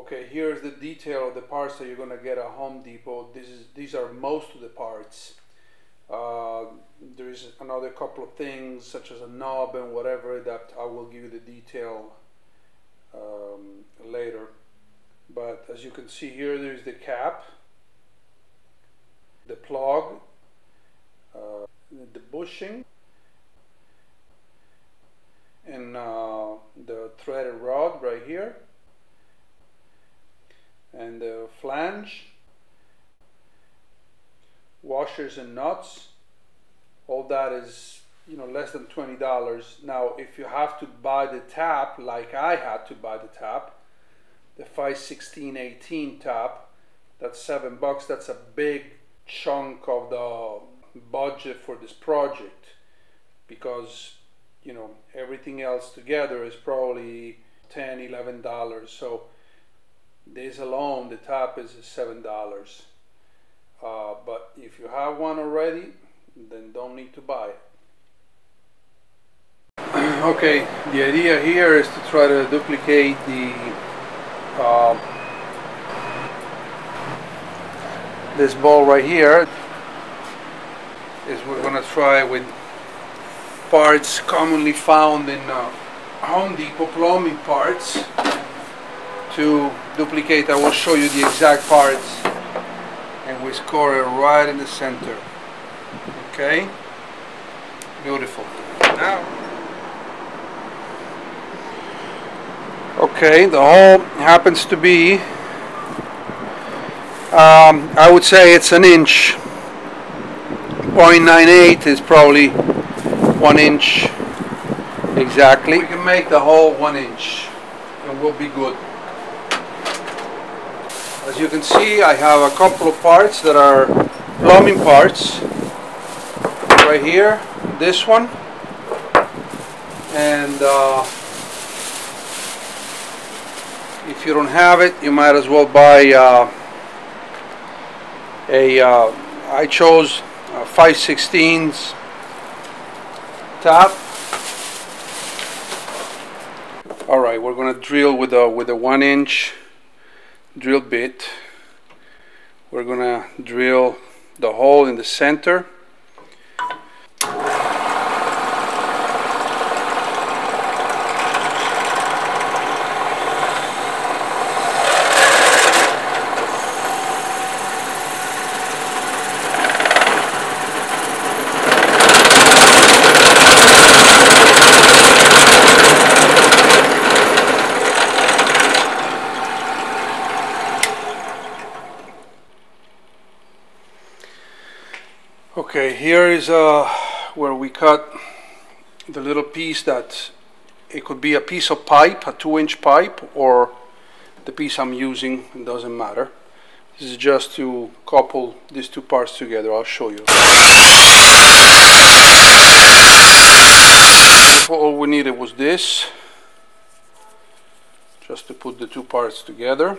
Okay, here's the detail of the parts that you're gonna get at Home Depot. These are most of the parts. There is another couple of things such as a knob and whatever that I will give you the detail later. But as you can see here, there's the cap, the plug, the bushing, and the threaded rod right here, and the flange, washers and nuts. All that is, you know, less than $20. Now if you have to buy the tap, like I had to buy the tap, the 5/16/18 tap, that's $7. That's a big chunk of the budget for this project, because you know everything else together is probably $10–11. So this alone, the tap is $7. But if you have one already, then don't need to buy it. Okay, the idea here is to try to duplicate this ball right here. Is we're gonna try with parts commonly found in Home Depot, plumbing parts, to duplicate. I will show you the exact parts, and we score it right in the center. Okay, beautiful. Now, okay, the hole happens to be, I would say it's an inch. 0.98 is probably 1 inch exactly. We can make the hole 1 inch and we'll be good. As you can see, I have a couple of parts that are plumbing parts right here. This one, and if you don't have it, you might as well buy I chose a 5/16 tap. All right, we're going to drill with a 1 inch drill bit. We're going to drill the hole in the center. Okay, here is where we cut the little piece that it could be a piece of pipe, a 2-inch pipe, or the piece I'm using, it doesn't matter. This is just to couple these two parts together. I'll show you. All we needed was this, just to put the two parts together.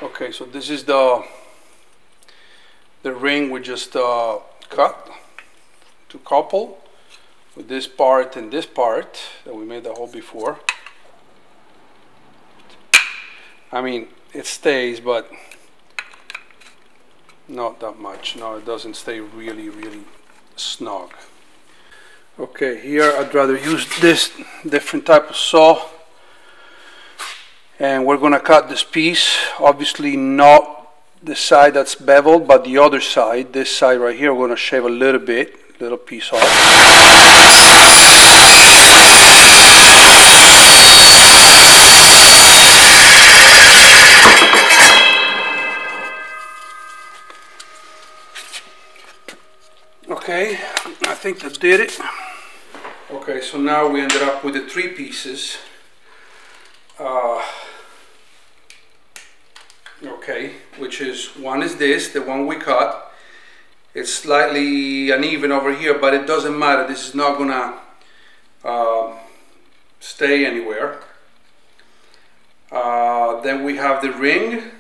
Okay, so this is the ring we just cut to couple with this part and this part that we made the hole before. I mean, it stays, but not that much. No, it doesn't stay really snug. Okay, here I'd rather use this different type of saw, and we're gonna cut this piece, obviously not the side that's beveled, but the other side, this side right here, we're going to shave a little piece off. Okay, I think that did it. Okay, so now we ended up with the 3 pieces. Okay, which is, one is this, the one we cut. It's slightly uneven over here, but it doesn't matter. This is not gonna stay anywhere. Then we have the ring,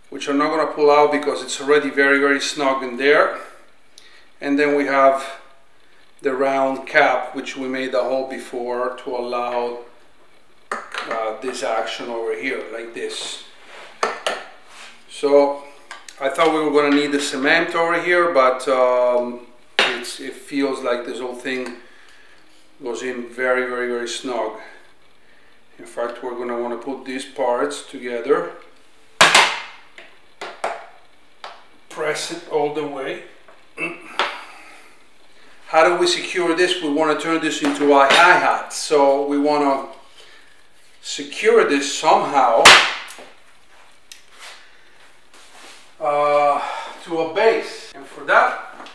which I'm not gonna pull out because it's already very snug in there. And then we have the round cap, which we made the hole before to allow this action over here, like this. So I thought we were going to need the cement over here, but it feels like this whole thing goes in very, very, very snug. In fact, we're going to want to put these parts together, press it all the way. How do we secure this? We want to turn this into a hi-hat, so we want to secure this somehow to a base, and for that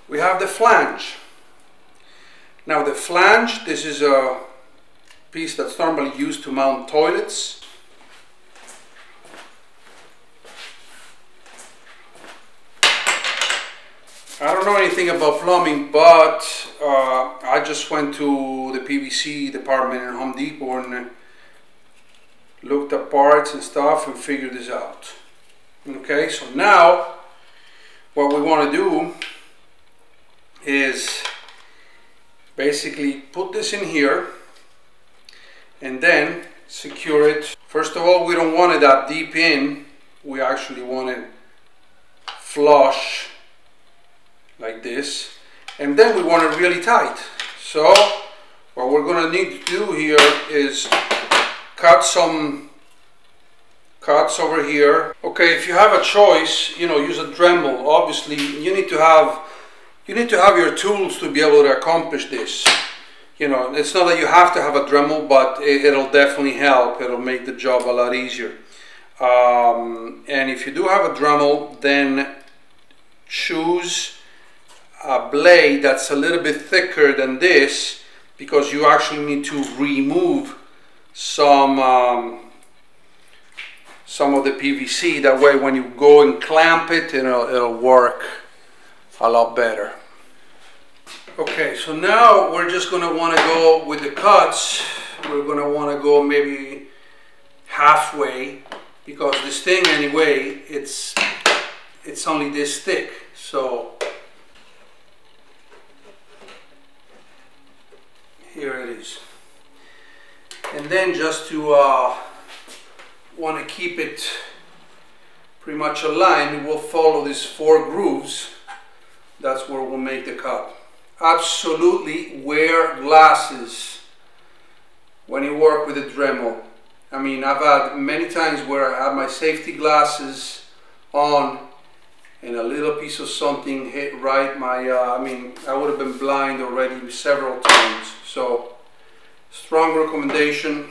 we have the flange. Now the flange, this is a piece that's normally used to mount toilets. I don't know anything about plumbing, but I just went to the PVC department in Home Depot and looked at parts and stuff and figured this out. Okay, so now what we want to do is basically put this in here and then secure it. First of all, we don't want it that deep in. We actually want it flush like this, and then we want it really tight. So what we're going to need to do here is cut some cuts over here. Okay, if you have a choice, you know, use a Dremel. Obviously you need to have your tools to be able to accomplish this. You know, it's not that you have to have a Dremel, but it'll definitely help. It'll make the job a lot easier. And if you do have a Dremel, then choose a blade that's a little bit thicker than this, because you actually need to remove some of the PVC. That way when you go and clamp it, it'll work a lot better. Okay, so now we're just going to want to go with the cuts. We're going to want to go maybe halfway, because this thing anyway, it's only this thick. So here it is. And then just to want to keep it pretty much aligned, we'll follow these 4 grooves. That's where we'll make the cut. Absolutely wear glasses when you work with a Dremel. I mean, I've had many times where I had my safety glasses on and a little piece of something hit right my, I mean, I would have been blind already several times. So, strong recommendation,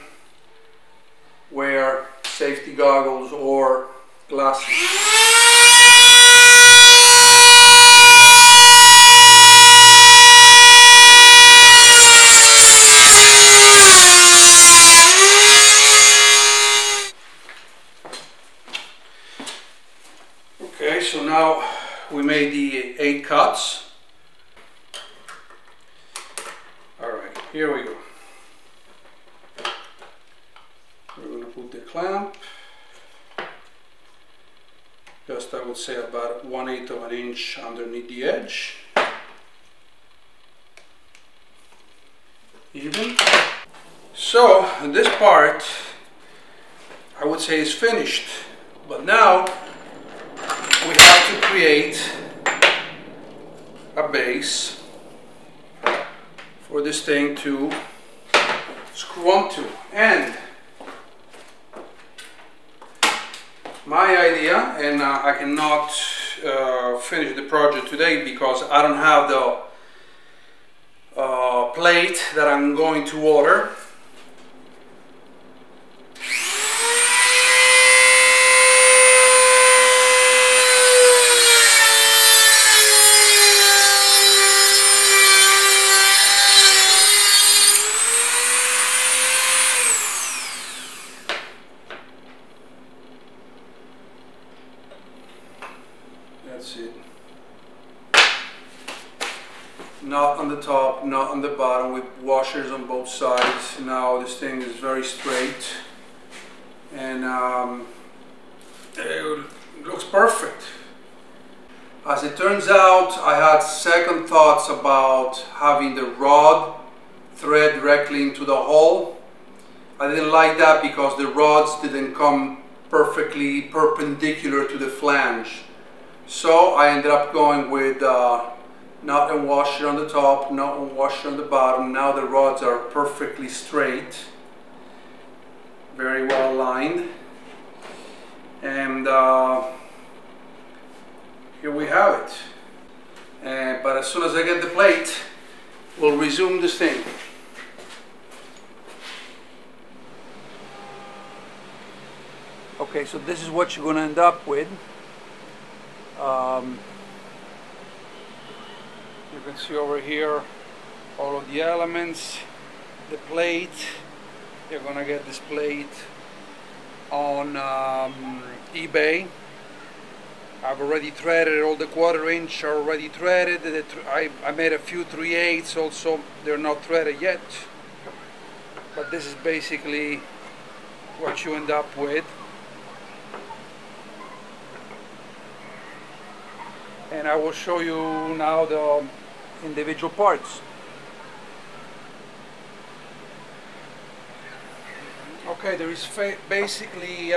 wear safety goggles or glasses. Okay, so now we made the 8 cuts. Alright, here we go. We're going to put the clamp, just I would say about 1/8 of an inch underneath the edge. Even. So this part I would say is finished, but now we have to create a base for this thing to screw onto. And my idea, and I cannot finish the project today because I don't have the plate that I'm going to order. That's it. Not on the top, not on the bottom, with washers on both sides. Now this thing is very straight, and it looks perfect. As it turns out, I had second thoughts about having the rod thread directly into the hole. I didn't like that because the rods didn't come perfectly perpendicular to the flange. So I ended up going with nut and washer on the top, nut and washer on the bottom. Now the rods are perfectly straight, very well aligned. And here we have it. But as soon as I get the plate, we'll resume this thing. Okay, so this is what you're going to end up with. You can see over here all of the elements, the plate. You're going to get this plate on eBay. I've already threaded, all the 1/4 inch are already threaded. I made a few 3/8 also, they're not threaded yet. But this is basically what you end up with. And I will show you now the individual parts. Okay, there is basically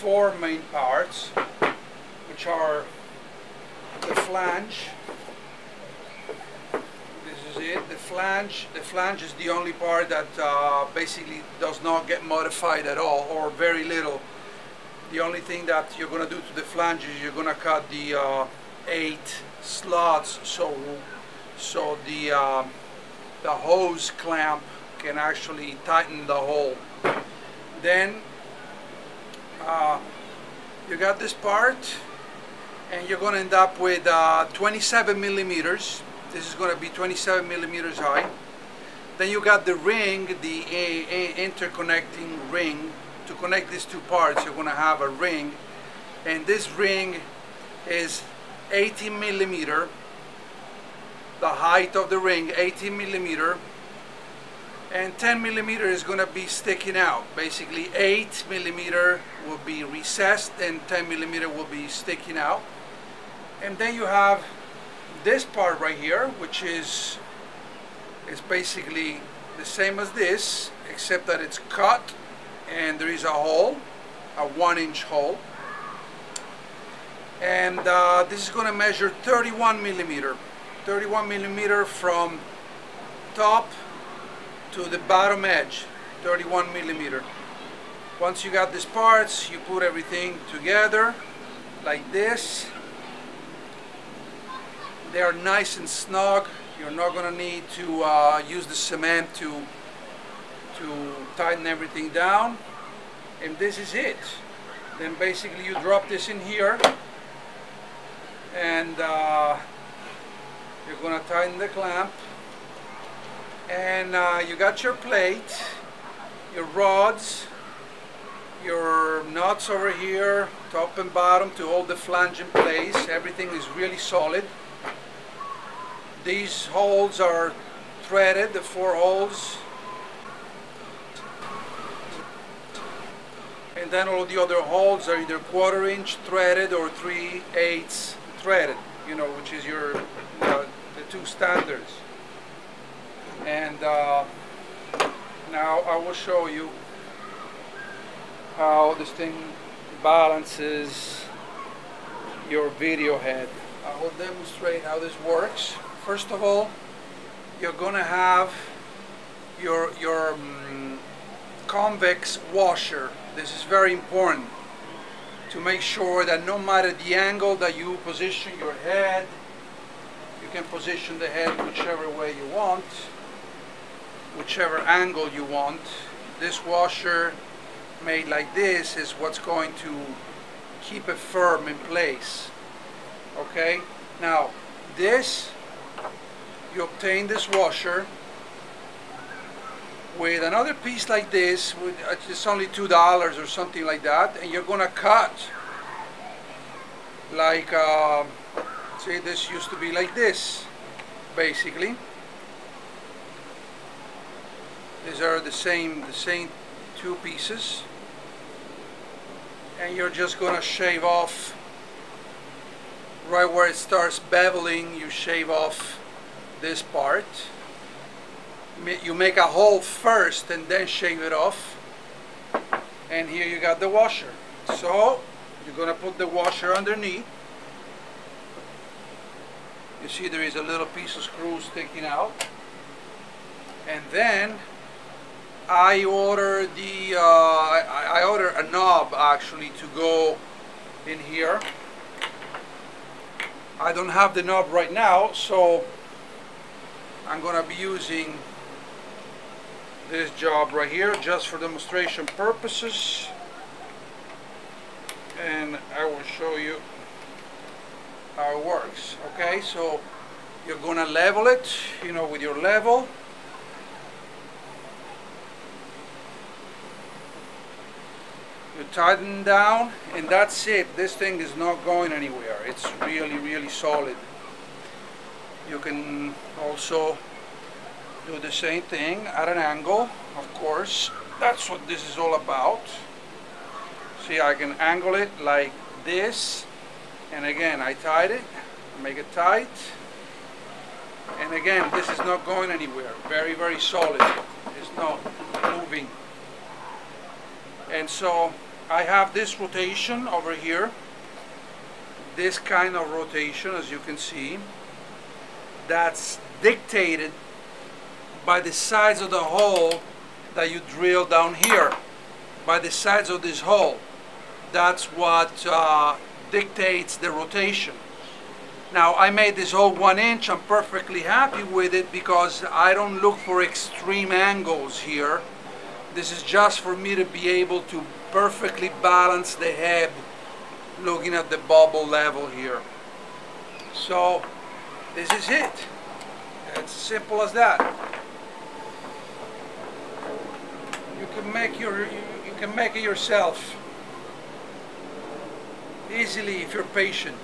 4 main parts, which are the flange. This is it, the flange. The flange is the only part that basically does not get modified at all, or very little. The only thing that you're going to do to the flange is you're going to cut the 8 slots so the hose clamp can actually tighten the hole. Then you got this part, and you're going to end up with 27 millimeters. This is going to be 27 millimeters high. Then you got the ring, the interconnecting ring. To connect these 2 parts, you're going to have a ring, and this ring is 18 millimeter. The height of the ring, 18 millimeter, and 10 millimeter is going to be sticking out. Basically 8 millimeter will be recessed and 10 millimeter will be sticking out. And then you have this part right here, which is basically the same as this, except that it's cut and there is a hole, a 1-inch hole. And this is going to measure 31 millimeter. 31 millimeter from top to the bottom edge, 31 millimeter. Once you got these parts, you put everything together like this. They are nice and snug. You're not going to need to use the cement to tighten everything down. And this is it. Then basically you drop this in here, and you're going to tighten the clamp, and you got your plate, your rods, your nuts over here, top and bottom, to hold the flange in place. Everything is really solid. These holes are threaded, the 4 holes, and then all the other holes are either 1/4 inch threaded or 3/8 threaded, you know, which is your the 2 standards. And now I will show you how this thing balances your video head. I will demonstrate how this works. First of all, you're gonna have your convex washer. This is very important to make sure that no matter the angle that you position your head, you can position the head whichever way you want, whichever angle you want. This washer made like this is what's going to keep it firm in place. Okay, now this, you obtain this washer with another piece like this, it's only $2 or something like that, and you're gonna cut like see, this used to be like this. Basically these are the same 2 pieces, and you're just gonna shave off right where it starts beveling. You shave off this part. you make a hole first and then shave it off. And here you got the washer. So you're gonna put the washer underneath. You see there is a little piece of screw sticking out. And then I order a knob actually to go in here. I don't have the knob right now, so I'm gonna be using this job right here just for demonstration purposes, and I will show you how it works. Okay, so you're gonna level it, you know, with your level. You tighten down, and that's it. This thing is not going anywhere. It's really, really solid. You can also do the same thing at an angle, of course. That's what this is all about. See, I can angle it like this, and again I tight it, make it tight, and again this is not going anywhere. Very, very solid. It's not moving. And so I have this rotation over here, this kind of rotation, as you can see, that's dictated by the size of the hole that you drill down here, by the size of this hole. That's what dictates the rotation. Now, I made this hole 1 inch. I'm perfectly happy with it because I don't look for extreme angles here. This is just for me to be able to perfectly balance the head looking at the bubble level here. So this is it. It's simple as that. You can make it yourself easily if you're patient.